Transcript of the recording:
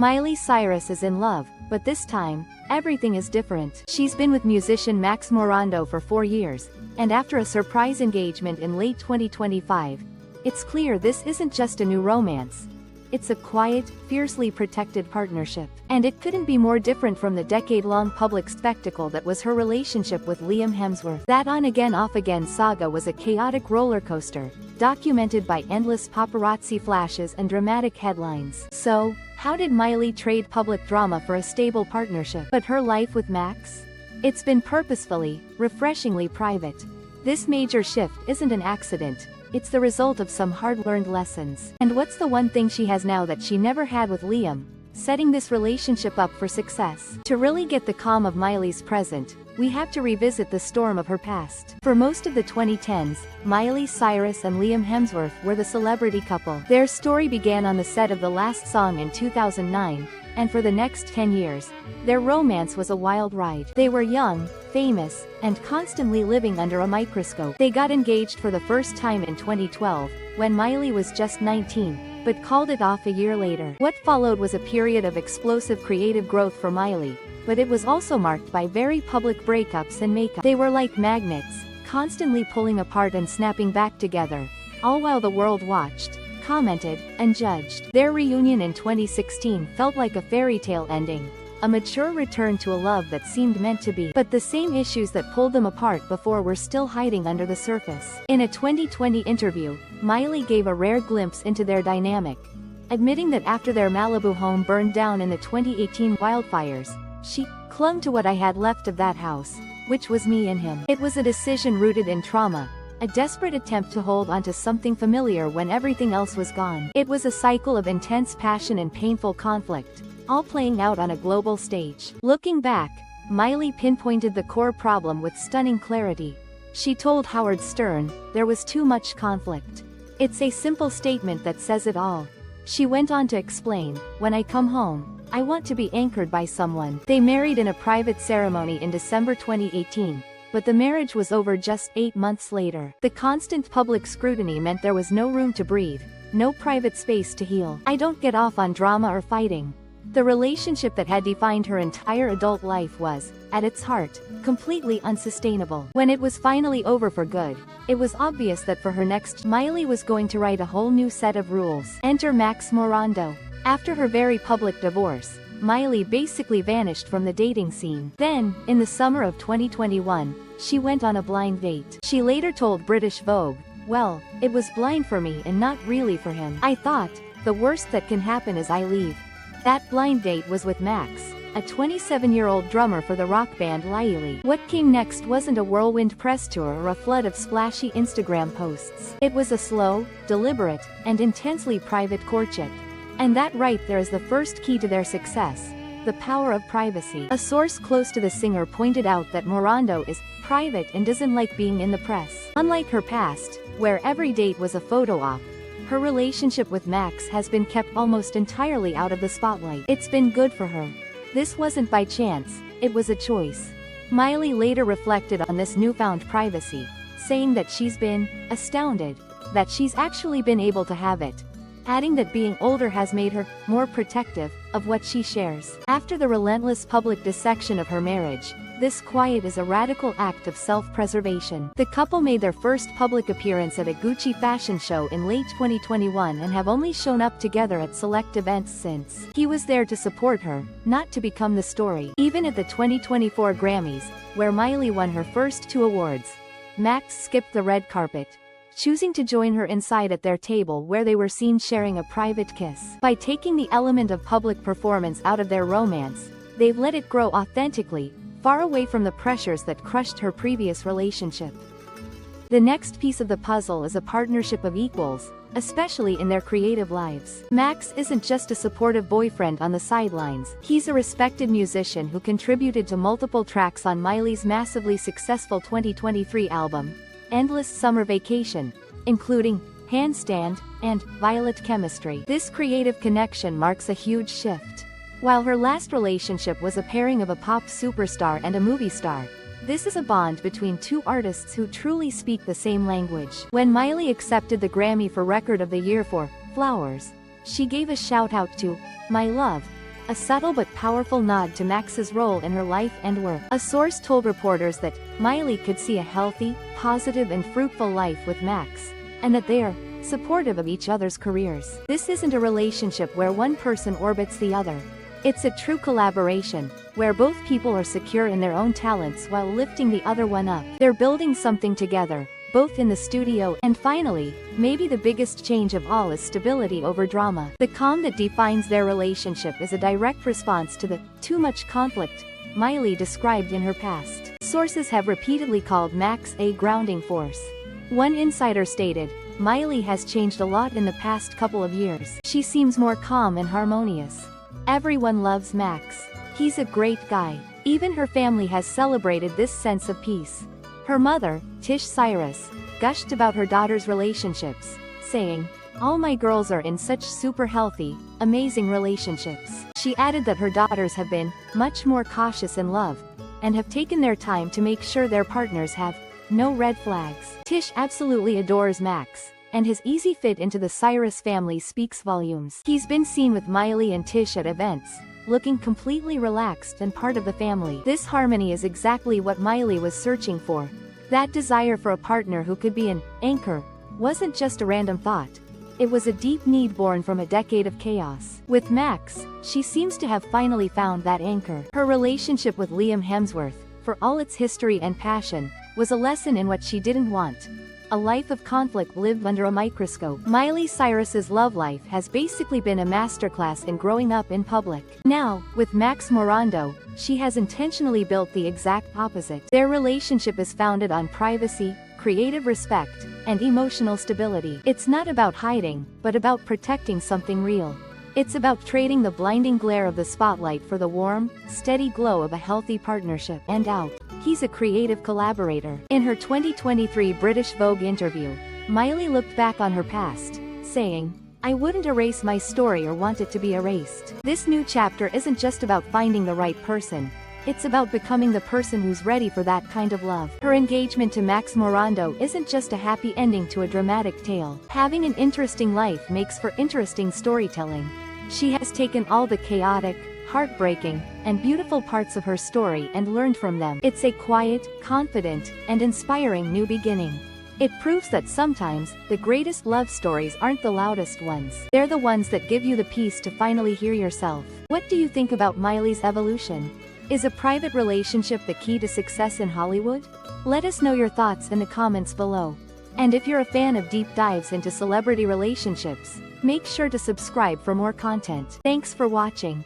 Miley Cyrus is in love, but this time, everything is different. She's been with musician Maxx Morando for 4 years, and after a surprise engagement in late 2025, it's clear this isn't just a new romance. It's a quiet, fiercely protected partnership. And it couldn't be more different from the decade-long public spectacle that was her relationship with Liam Hemsworth. That on-again off-again saga was a chaotic roller coaster, documented by endless paparazzi flashes and dramatic headlines. So, how did Miley trade public drama for a stable partnership? But her life with Maxx? It's been purposefully, refreshingly private. This major shift isn't an accident. It's the result of some hard-learned lessons. And what's the one thing she has now that she never had with Liam? Setting this relationship up for success. To really get the calm of Miley's present, we have to revisit the storm of her past. For most of the 2010s, Miley Cyrus and Liam Hemsworth were the celebrity couple. Their story began on the set of The Last Song in 2009, and for the next 10 years, their romance was a wild ride. They were young, famous, and constantly living under a microscope. They got engaged for the first time in 2012, when Miley was just 19, but called it off a year later. What followed was a period of explosive creative growth for Miley, but it was also marked by very public breakups and makeup. They were like magnets, constantly pulling apart and snapping back together, all while the world watched, commented, and judged. Their reunion in 2016 felt like a fairy tale ending, a mature return to a love that seemed meant to be. But the same issues that pulled them apart before were still hiding under the surface. In a 2020 interview, Miley gave a rare glimpse into their dynamic, admitting that after their Malibu home burned down in the 2018 wildfires, she clung to what I had left of that house, which was me and him. It was a decision rooted in trauma, a desperate attempt to hold onto something familiar when everything else was gone. It was a cycle of intense passion and painful conflict, all playing out on a global stage. Looking back, Miley pinpointed the core problem with stunning clarity. She told Howard Stern, "There was too much conflict." It's a simple statement that says it all. She went on to explain, "When I come home, I want to be anchored by someone." They married in a private ceremony in December 2018, but the marriage was over just 8 months later. The constant public scrutiny meant there was no room to breathe, no private space to heal. I don't get off on drama or fighting. The relationship that had defined her entire adult life was, at its heart, completely unsustainable. When it was finally over for good, it was obvious that for her next, Miley was going to write a whole new set of rules. Enter Maxx Morando. After her very public divorce, Miley basically vanished from the dating scene. Then, in the summer of 2021, she went on a blind date. She later told British Vogue, "Well, it was blind for me and not really for him. I thought, the worst that can happen is I leave." That blind date was with Maxx, a 27-year-old drummer for the rock band Miley. What came next wasn't a whirlwind press tour or a flood of splashy Instagram posts. It was a slow, deliberate, and intensely private courtship. And that right there is the first key to their success: the power of privacy. A source close to the singer pointed out that Morando is private and doesn't like being in the press. Unlike her past, where every date was a photo op, her relationship with Maxx has been kept almost entirely out of the spotlight. It's been good for her. This wasn't by chance, it was a choice. Miley later reflected on this newfound privacy, saying that she's been astounded that she's actually been able to have it, adding that being older has made her more protective of what she shares. After the relentless public dissection of her marriage, this quiet is a radical act of self-preservation. The couple made their first public appearance at a Gucci fashion show in late 2021 and have only shown up together at select events since. He was there to support her, not to become the story. Even at the 2024 Grammys, where Miley won her first 2 awards, Maxx skipped the red carpet, choosing to join her inside at their table where they were seen sharing a private kiss. By taking the element of public performance out of their romance, they've let it grow authentically, far away from the pressures that crushed her previous relationship. The next piece of the puzzle is a partnership of equals, especially in their creative lives. Maxx isn't just a supportive boyfriend on the sidelines. He's a respected musician who contributed to multiple tracks on Miley's massively successful 2023 album, Endless Summer Vacation, including Handstand and Violet Chemistry. This creative connection marks a huge shift. While her last relationship was a pairing of a pop superstar and a movie star, this is a bond between 2 artists who truly speak the same language. When Miley accepted the Grammy for Record of the Year for Flowers, she gave a shout-out to "My Love," a subtle but powerful nod to Maxx's role in her life and work. A source told reporters that Miley could see a healthy, positive and fruitful life with Maxx, and that they are supportive of each other's careers. This isn't a relationship where one person orbits the other. It's a true collaboration, where both people are secure in their own talents while lifting the other one up. They're building something together, both in the studio, and finally, maybe the biggest change of all is stability over drama. The calm that defines their relationship is a direct response to the too much conflict Miley described in her past. Sources have repeatedly called Maxx a grounding force. One insider stated, "Miley has changed a lot in the past couple of years. She seems more calm and harmonious. Everyone loves Maxx. He's a great guy." Even her family has celebrated this sense of peace. Her mother, Tish Cyrus, gushed about her daughter's relationships, saying, "All my girls are in such super healthy, amazing relationships." She added that her daughters have been much more cautious in love, and have taken their time to make sure their partners have no red flags. Tish absolutely adores Maxx, and his easy fit into the Cyrus family speaks volumes. He's been seen with Miley and Tish at events, looking completely relaxed and part of the family. This harmony is exactly what Miley was searching for. That desire for a partner who could be an anchor wasn't just a random thought. It was a deep need born from a decade of chaos. With Maxx, she seems to have finally found that anchor. Her relationship with Liam Hemsworth, for all its history and passion, was a lesson in what she didn't want: a life of conflict lived under a microscope. Miley Cyrus's love life has basically been a masterclass in growing up in public. Now, with Maxx Morando, she has intentionally built the exact opposite. Their relationship is founded on privacy, creative respect, and emotional stability. It's not about hiding, but about protecting something real. It's about trading the blinding glare of the spotlight for the warm, steady glow of a healthy partnership. And out, he's a creative collaborator. In her 2023 British Vogue interview, Miley looked back on her past, saying, "I wouldn't erase my story or want it to be erased. This new chapter isn't just about finding the right person. It's about becoming the person who's ready for that kind of love." Her engagement to Maxx Morando isn't just a happy ending to a dramatic tale. Having an interesting life makes for interesting storytelling. She has taken all the chaotic, heartbreaking, and beautiful parts of her story and learned from them. It's a quiet, confident, and inspiring new beginning. It proves that sometimes, the greatest love stories aren't the loudest ones. They're the ones that give you the peace to finally hear yourself. What do you think about Miley's evolution? Is a private relationship the key to success in Hollywood? Let us know your thoughts in the comments below. And if you're a fan of deep dives into celebrity relationships, make sure to subscribe for more content. Thanks for watching.